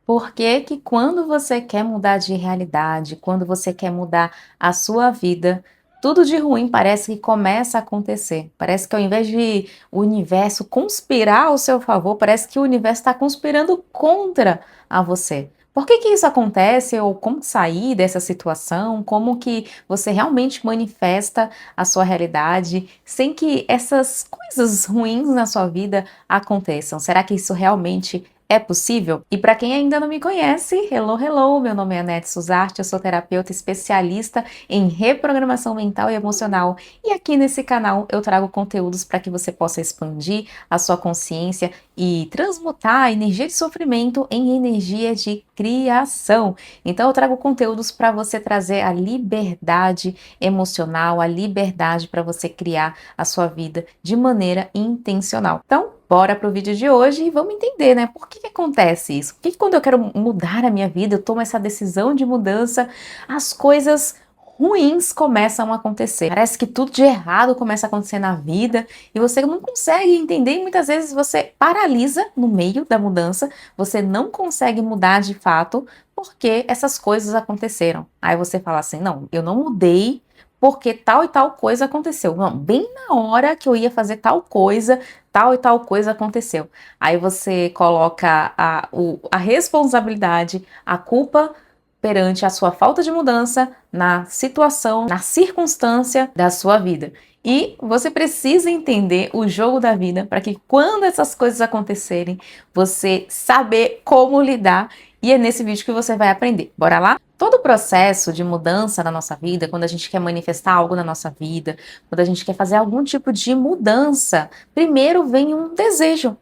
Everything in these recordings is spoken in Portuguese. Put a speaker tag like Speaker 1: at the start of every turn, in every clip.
Speaker 1: Por que que quando você quer mudar de realidade, quando você quer mudar a sua vida, tudo de ruim parece que começa a acontecer? Parece que ao invés de o universo conspirar ao seu favor, parece que o universo está conspirando contra a você. Por que que isso acontece? Ou como sair dessa situação? Como que você realmente manifesta a sua realidade sem que essas coisas ruins na sua vida aconteçam? Será que isso realmente é possível? E para quem ainda não me conhece, hello, hello, meu nome é Anete Suzarte, eu sou terapeuta especialista em reprogramação mental e emocional, e aqui nesse canal eu trago conteúdos para que você possa expandir a sua consciência e transmutar a energia de sofrimento em energia de criação. Então eu trago conteúdos para você trazer a liberdade emocional, a liberdade para você criar a sua vida de maneira intencional. Então, bora pro vídeo de hoje e vamos entender, né? Por que que acontece isso? Por que que quando eu quero mudar a minha vida, eu tomo essa decisão de mudança, as coisas ruins começam a acontecer? Parece que tudo de errado começa a acontecer na vida e você não consegue entender e muitas vezes você paralisa no meio da mudança, você não consegue mudar de fato porque essas coisas aconteceram. Aí você fala assim: não, eu não mudei porque tal e tal coisa aconteceu. Não, bem na hora que eu ia fazer tal coisa, tal e tal coisa aconteceu. Aí você coloca a responsabilidade, a culpa perante a sua falta de mudança na situação, na circunstância da sua vida. E você precisa entender o jogo da vida para que quando essas coisas acontecerem, você saber como lidar. E é nesse vídeo que você vai aprender. Bora lá? Todo o processo de mudança na nossa vida, quando a gente quer manifestar algo na nossa vida, quando a gente quer fazer algum tipo de mudança, primeiro vem um desejo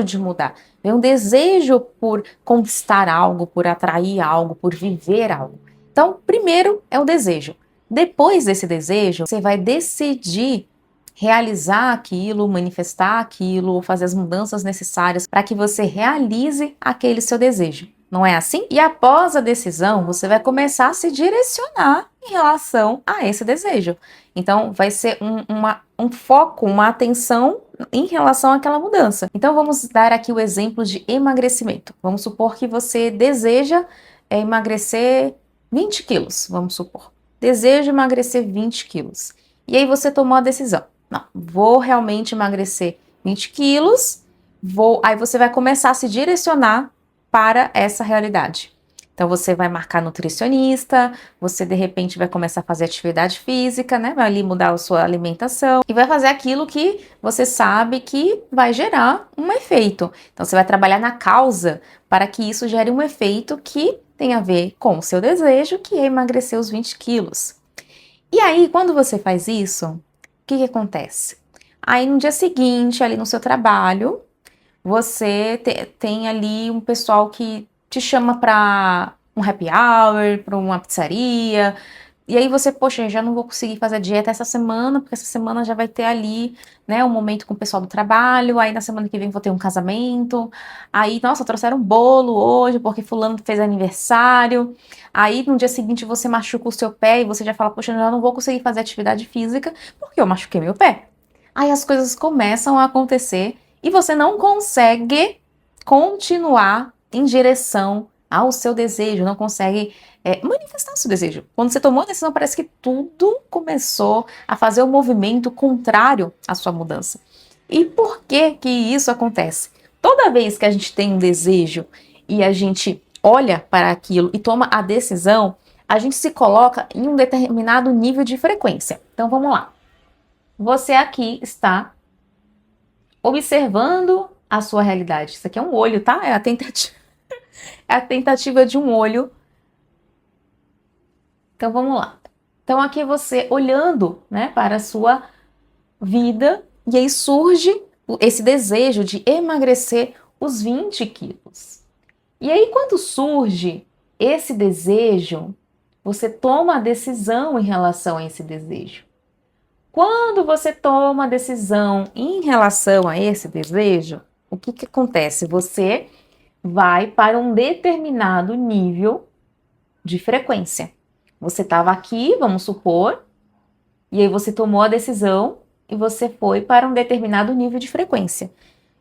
Speaker 1: de mudar, vem um desejo por conquistar algo, por atrair algo, por viver algo. Então, primeiro é o desejo. Depois desse desejo, você vai decidir realizar aquilo, manifestar aquilo, ou fazer as mudanças necessárias para que você realize aquele seu desejo. Não é assim? E após a decisão, você vai começar a se direcionar em relação a esse desejo. Então, vai ser um foco, uma atenção em relação àquela mudança. Então, vamos dar aqui o exemplo de emagrecimento. Vamos supor que você deseja emagrecer 20 quilos, vamos supor. Deseja emagrecer 20 quilos. E aí você tomou a decisão. Não, vou realmente emagrecer 20 quilos, aí você vai começar a se direcionar para essa realidade. Então você vai marcar nutricionista, você de repente vai começar a fazer atividade física, né? Vai ali mudar a sua alimentação e vai fazer aquilo que você sabe que vai gerar um efeito. Então você vai trabalhar na causa para que isso gere um efeito que tem a ver com o seu desejo, que é emagrecer os 20 quilos. E aí, quando você faz isso, o que que acontece? Aí no dia seguinte, ali no seu trabalho, você tem ali um pessoal que te chama para um happy hour, para uma pizzaria, e aí você, poxa, já não vou conseguir fazer dieta essa semana, porque essa semana já vai ter ali, né, um momento com o pessoal do trabalho, aí na semana que vem vou ter um casamento, aí, nossa, trouxeram um bolo hoje, porque fulano fez aniversário, aí no dia seguinte você machuca o seu pé e você já fala, poxa, eu já não vou conseguir fazer atividade física, porque eu machuquei meu pé. Aí as coisas começam a acontecer e você não consegue continuar em direção ao seu desejo, não consegue manifestar o seu desejo. Quando você tomou a decisão, parece que tudo começou a fazer o movimento contrário à sua mudança. E por que que isso acontece? Toda vez que a gente tem um desejo e a gente olha para aquilo e toma a decisão, a gente se coloca em um determinado nível de frequência. Então vamos lá. Você aqui está observando a sua realidade. Isso aqui é um olho, tá? É a tentativa de um olho. Então vamos lá. Então aqui você olhando, né, para a sua vida e aí surge esse desejo de emagrecer os 20 quilos. E aí quando surge esse desejo, você toma a decisão em relação a esse desejo. Quando você toma a decisão em relação a esse desejo, o que que acontece? Você vai para um determinado nível de frequência. Você estava aqui, vamos supor, e aí você tomou a decisão e você foi para um determinado nível de frequência.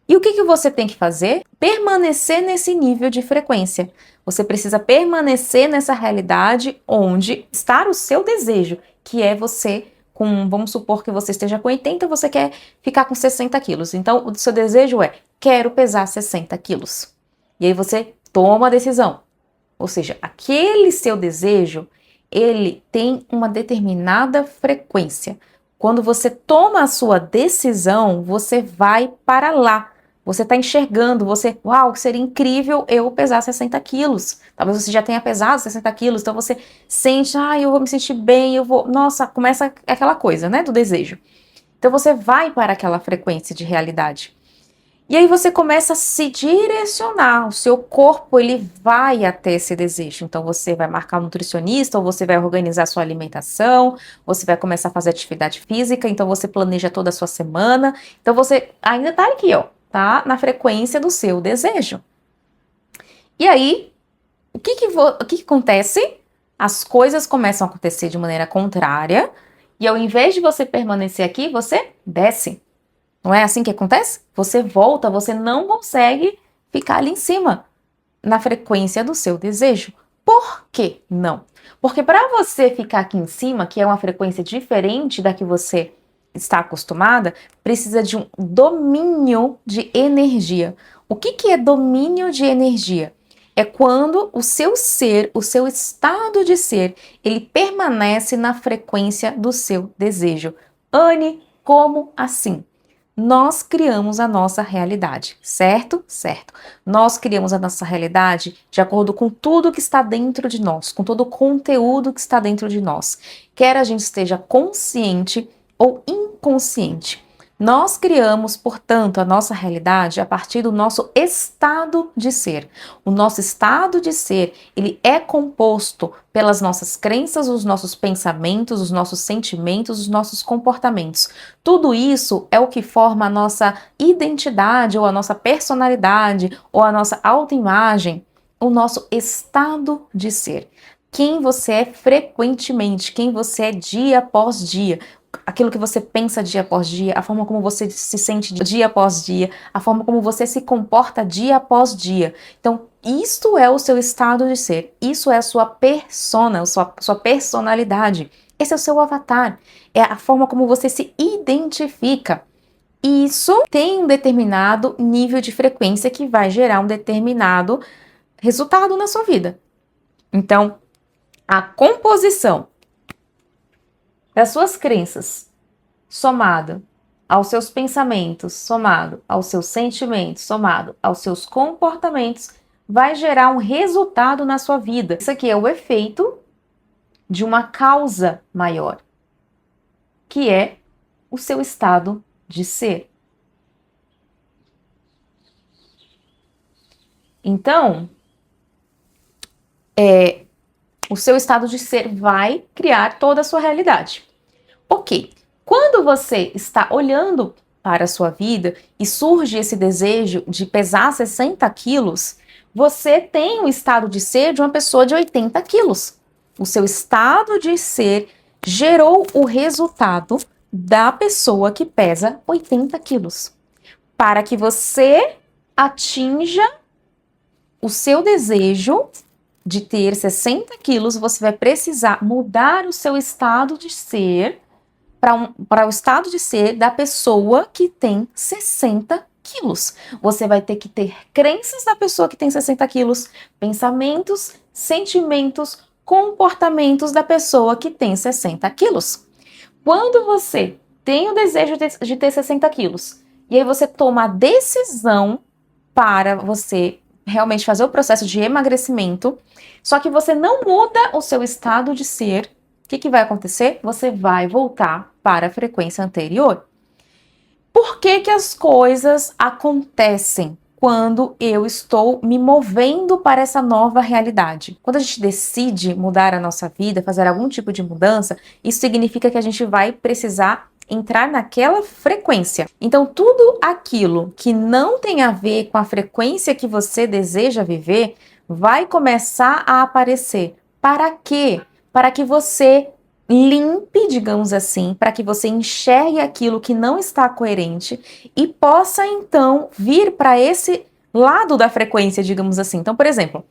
Speaker 1: E o que você tem que fazer? Permanecer nesse nível de frequência. Você precisa permanecer nessa realidade onde está o seu desejo, que é você vamos supor que você esteja com 80, você quer ficar com 60 quilos. Então, o seu desejo é, quero pesar 60 quilos. E aí você toma a decisão. Ou seja, aquele seu desejo, ele tem uma determinada frequência. Quando você toma a sua decisão, você vai para lá. Você está enxergando, uau, seria incrível eu pesar 60 quilos. Talvez você já tenha pesado 60 quilos, então você sente, eu vou me sentir bem, nossa, começa aquela coisa, né, do desejo. Então você vai para aquela frequência de realidade. E aí você começa a se direcionar, o seu corpo ele vai até esse desejo. Então você vai marcar um nutricionista, ou você vai organizar sua alimentação, você vai começar a fazer atividade física, então você planeja toda a sua semana. Então você ainda tá aqui, ó, tá na frequência do seu desejo. E aí, o que acontece? As coisas começam a acontecer de maneira contrária, e ao invés de você permanecer aqui, você desce. Não é assim que acontece? Você volta, você não consegue ficar ali em cima, na frequência do seu desejo. Por que não? Porque para você ficar aqui em cima, que é uma frequência diferente da que você está acostumada, precisa de um domínio de energia. O que é domínio de energia? É quando o seu ser, o seu estado de ser, ele permanece na frequência do seu desejo. Anne, como assim? Nós criamos a nossa realidade, certo? Certo. Nós criamos a nossa realidade de acordo com tudo que está dentro de nós, com todo o conteúdo que está dentro de nós. Quer a gente esteja consciente ou inconsciente. Nós criamos, portanto, a nossa realidade a partir do nosso estado de ser. O nosso estado de ser, ele é composto pelas nossas crenças, os nossos pensamentos, os nossos sentimentos, os nossos comportamentos. Tudo isso é o que forma a nossa identidade, ou a nossa personalidade, ou a nossa autoimagem, o nosso estado de ser. Quem você é frequentemente, quem você é dia após dia, aquilo que você pensa dia após dia, a forma como você se sente dia após dia, a forma como você se comporta dia após dia. Então, isto é o seu estado de ser, isso é a sua persona, a sua personalidade. Esse é o seu avatar, é a forma como você se identifica. Isso tem um determinado nível de frequência que vai gerar um determinado resultado na sua vida. Então, a composição das suas crenças, somado aos seus pensamentos, somado aos seus sentimentos, somado aos seus comportamentos, vai gerar um resultado na sua vida. Isso aqui é o efeito de uma causa maior, que é o seu estado de ser. Então, o seu estado de ser vai criar toda a sua realidade. Ok, quando você está olhando para a sua vida e surge esse desejo de pesar 60 quilos, você tem o estado de ser de uma pessoa de 80 quilos. O seu estado de ser gerou o resultado da pessoa que pesa 80 quilos. Para que você atinja o seu desejo de ter 60 quilos, você vai precisar mudar o seu estado de ser para o estado de ser da pessoa que tem 60 quilos. Você vai ter que ter crenças da pessoa que tem 60 quilos, pensamentos, sentimentos, comportamentos da pessoa que tem 60 quilos. Quando você tem o desejo de ter 60 quilos, e aí você toma a decisão para você realmente fazer o processo de emagrecimento, só que você não muda o seu estado de ser, o que vai acontecer? Você vai voltar para a frequência anterior. Por que as coisas acontecem quando eu estou me movendo para essa nova realidade? Quando a gente decide mudar a nossa vida, fazer algum tipo de mudança, isso significa que a gente vai precisar entrar naquela frequência. Então, tudo aquilo que não tem a ver com a frequência que você deseja viver, vai começar a aparecer. Para quê? Para que você limpe, digamos assim, para que você enxergue aquilo que não está coerente e possa então vir para esse lado da frequência, digamos assim. Então, por exemplo,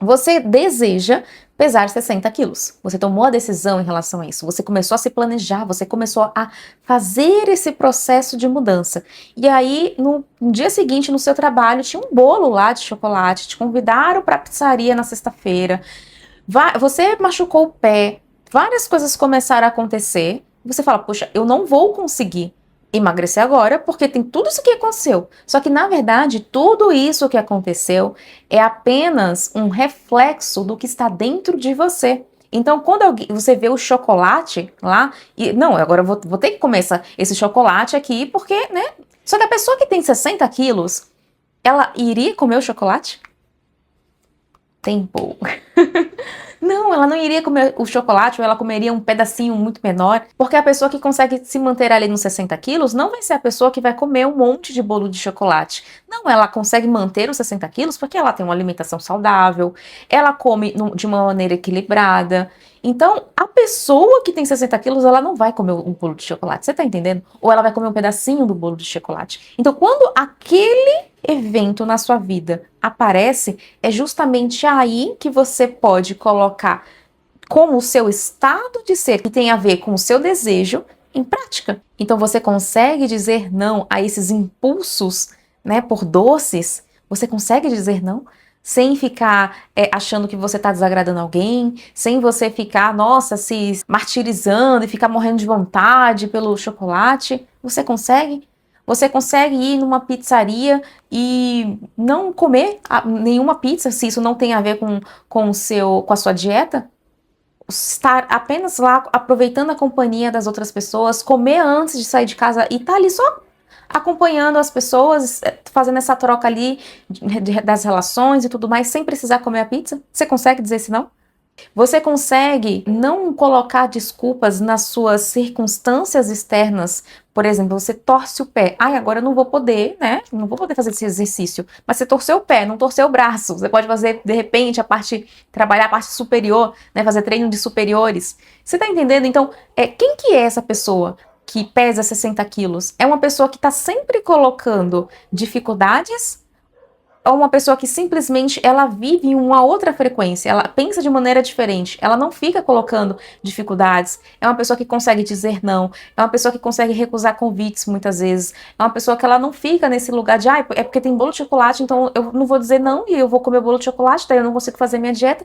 Speaker 1: você deseja pesar 60 quilos. Você tomou a decisão em relação a isso. Você começou a se planejar, você começou a fazer esse processo de mudança. E aí, no dia seguinte, no seu trabalho, tinha um bolo lá de chocolate, te convidaram para a pizzaria na sexta-feira. Você machucou o pé, várias coisas começaram a acontecer. Você fala, poxa, eu não vou conseguir emagrecer agora porque tem tudo isso que aconteceu. Só que, na verdade, tudo isso que aconteceu é apenas um reflexo do que está dentro de você. Então, quando você vê o chocolate lá, e não, agora eu vou ter que comer esse chocolate aqui, porque, né? Só que a pessoa que tem 60 quilos, ela iria comer o chocolate? Tempo. Não, ela não iria comer o chocolate ou ela comeria um pedacinho muito menor, porque a pessoa que consegue se manter ali nos 60 quilos não vai ser a pessoa que vai comer um monte de bolo de chocolate. Não, ela consegue manter os 60 quilos porque ela tem uma alimentação saudável, ela come de uma maneira equilibrada. Então, a pessoa que tem 60 quilos, ela não vai comer um bolo de chocolate, você tá entendendo? Ou ela vai comer um pedacinho do bolo de chocolate. Então, quando aquele evento na sua vida aparece, é justamente aí que você pode colocar como o seu estado de ser, que tem a ver com o seu desejo, em prática. Então você consegue dizer não a esses impulsos, né, por doces, você consegue dizer não sem ficar achando que você está desagradando alguém, sem você ficar, nossa, se martirizando e ficar morrendo de vontade pelo chocolate. Você consegue? Você consegue ir numa pizzaria e não comer nenhuma pizza, se isso não tem a ver com a sua dieta? Estar apenas lá aproveitando a companhia das outras pessoas, comer antes de sair de casa e tá ali só acompanhando as pessoas, fazendo essa troca ali das relações e tudo mais, sem precisar comer a pizza? Você consegue dizer esse não? Você consegue não colocar desculpas nas suas circunstâncias externas. Por exemplo, você torce o pé. Ai, agora eu não vou poder, né? Não vou poder fazer esse exercício. Mas você torceu o pé, não torceu o braço. Você pode fazer, de repente, trabalhar a parte superior, né? Fazer treino de superiores. Você tá entendendo? Então, quem que é essa pessoa que pesa 60 quilos? É uma pessoa que está sempre colocando dificuldades, ou uma pessoa que simplesmente ela vive em uma outra frequência, ela pensa de maneira diferente, ela não fica colocando dificuldades, é uma pessoa que consegue dizer não, é uma pessoa que consegue recusar convites muitas vezes, é uma pessoa que ela não fica nesse lugar de, é porque tem bolo de chocolate, então eu não vou dizer não e eu vou comer o bolo de chocolate, daí eu não consigo fazer minha dieta.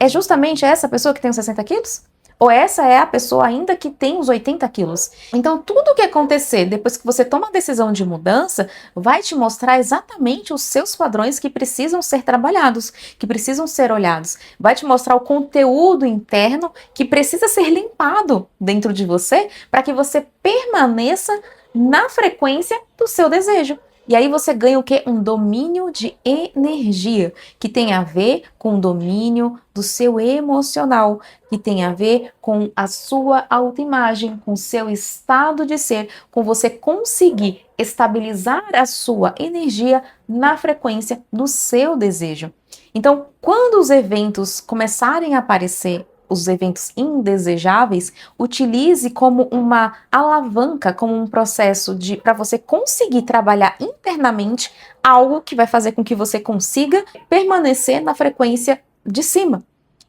Speaker 1: É justamente essa pessoa que tem os 60 quilos? Ou essa é a pessoa ainda que tem os 80 quilos? Então, tudo o que acontecer depois que você toma a decisão de mudança vai te mostrar exatamente os seus padrões que precisam ser trabalhados, que precisam ser olhados. Vai te mostrar o conteúdo interno que precisa ser limpado dentro de você para que você permaneça na frequência do seu desejo. E aí você ganha o quê? Um domínio de energia, que tem a ver com o domínio do seu emocional, que tem a ver com a sua autoimagem, com o seu estado de ser, com você conseguir estabilizar a sua energia na frequência do seu desejo. Então, quando os eventos começarem a aparecer, os eventos indesejáveis, utilize como uma alavanca, como um processo para você conseguir trabalhar internamente algo que vai fazer com que você consiga permanecer na frequência de cima.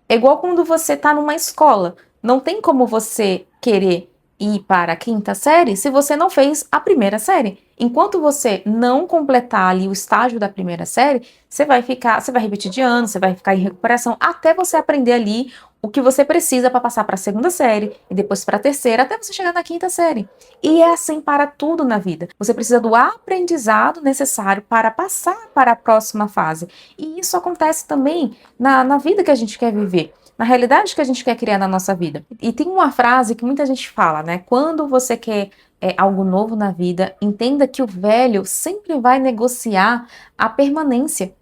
Speaker 1: É igual quando você está numa escola. Não tem como você querer ir para a quinta série se você não fez a primeira série. Enquanto você não completar ali o estágio da primeira série, você vai repetir de ano, você vai ficar em recuperação até você aprender ali o que você precisa para passar para a segunda série e depois para a terceira, até você chegar na quinta série. E é assim para tudo na vida. Você precisa do aprendizado necessário para passar para a próxima fase. E isso acontece também na vida que a gente quer viver, na realidade que a gente quer criar na nossa vida. E tem uma frase que muita gente fala, né? Quando você quer algo novo na vida, entenda que o velho sempre vai negociar a permanência.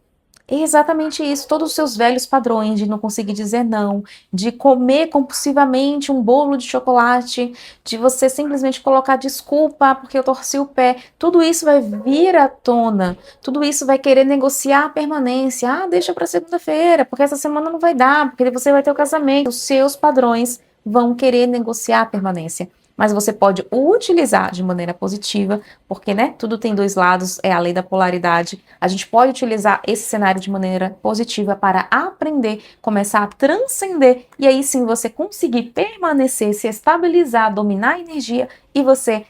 Speaker 1: É exatamente isso, todos os seus velhos padrões de não conseguir dizer não, de comer compulsivamente um bolo de chocolate, de você simplesmente colocar desculpa porque eu torci o pé, tudo isso vai vir à tona, tudo isso vai querer negociar a permanência. Ah, deixa para segunda-feira, porque essa semana não vai dar, porque você vai ter o casamento. Os seus padrões vão querer negociar a permanência. Mas você pode utilizar de maneira positiva, porque, né, tudo tem dois lados, é a lei da polaridade. A gente pode utilizar esse cenário de maneira positiva para aprender, começar a transcender, e aí sim você conseguir permanecer, se estabilizar, dominar a energia e você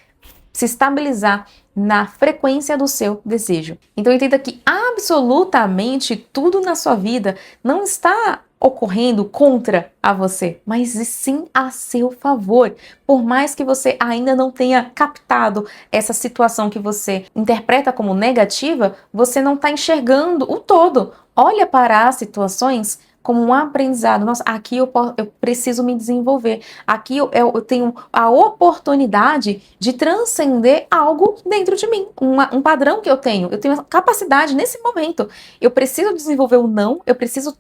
Speaker 1: se estabilizar na frequência do seu desejo. Então entenda que absolutamente tudo na sua vida não está ocorrendo contra a você, mas sim a seu favor. Por mais que você ainda não tenha captado essa situação que você interpreta como negativa, você não está enxergando o todo. Olha para as situações como um aprendizado. Nossa, aqui eu preciso me desenvolver. Aqui eu tenho a oportunidade de transcender algo dentro de mim, um padrão que eu tenho. Eu tenho a capacidade nesse momento. Eu preciso desenvolver o não, eu preciso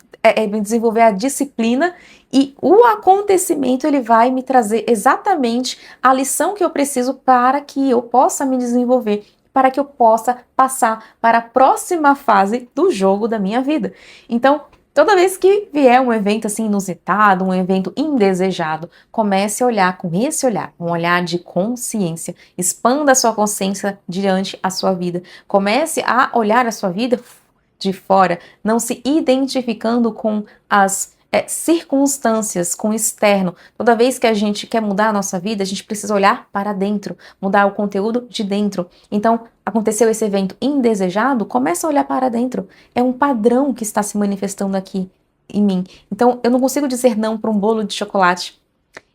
Speaker 1: desenvolver a disciplina, e o acontecimento ele vai me trazer exatamente a lição que eu preciso para que eu possa me desenvolver, para que eu possa passar para a próxima fase do jogo da minha vida. Então, toda vez que vier um evento assim inusitado, um evento indesejado, comece a olhar com esse olhar, um olhar de consciência. Expanda a sua consciência diante a sua vida. Comece a olhar a sua vida de fora, não se identificando com as circunstâncias, com o externo. Toda vez que a gente quer mudar a nossa vida, a gente precisa olhar para dentro, mudar o conteúdo de dentro. Então, aconteceu esse evento indesejado, começa a olhar para dentro. É um padrão que está se manifestando aqui em mim. Então, eu não consigo dizer não para um bolo de chocolate.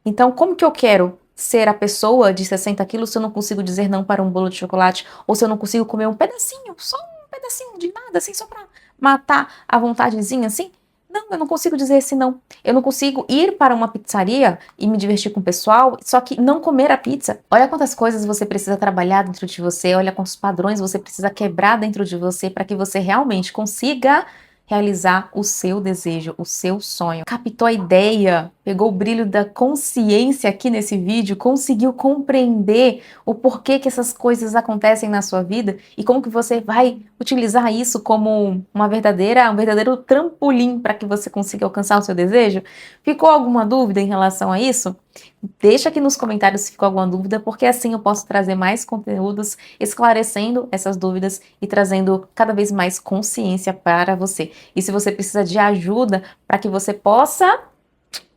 Speaker 1: Então, como que eu quero ser a pessoa de 60 quilos se eu não consigo dizer não para um bolo de chocolate? Ou se eu não consigo comer um pedacinho, só um pedacinho de nada, assim, só para matar a vontadezinha, assim? Não, eu não consigo dizer esse não. Eu não consigo ir para uma pizzaria e me divertir com o pessoal, só que não comer a pizza. Olha quantas coisas você precisa trabalhar dentro de você, olha quantos padrões você precisa quebrar dentro de você para que você realmente consiga realizar o seu desejo, o seu sonho. Captou a ideia? Pegou o brilho da consciência aqui nesse vídeo? Conseguiu compreender o porquê que essas coisas acontecem na sua vida? E como que você vai utilizar isso como um verdadeiro trampolim para que você consiga alcançar o seu desejo? Ficou alguma dúvida em relação a isso? Deixa aqui nos comentários se ficou alguma dúvida, porque assim eu posso trazer mais conteúdos esclarecendo essas dúvidas e trazendo cada vez mais consciência para você. E se você precisa de ajuda para que você possa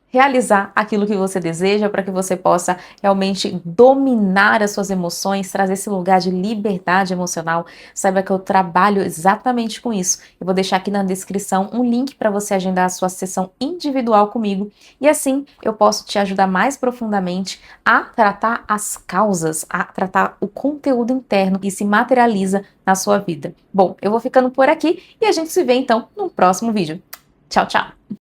Speaker 1: realizar aquilo que você deseja, para que você possa realmente dominar as suas emoções, trazer esse lugar de liberdade emocional, saiba que eu trabalho exatamente com isso. Eu vou deixar aqui na descrição um link para você agendar a sua sessão individual comigo, e assim eu posso te ajudar mais profundamente a tratar as causas, a tratar o conteúdo interno que se materializa na sua vida. Bom, eu vou ficando por aqui e a gente se vê então no próximo vídeo. Tchau, tchau!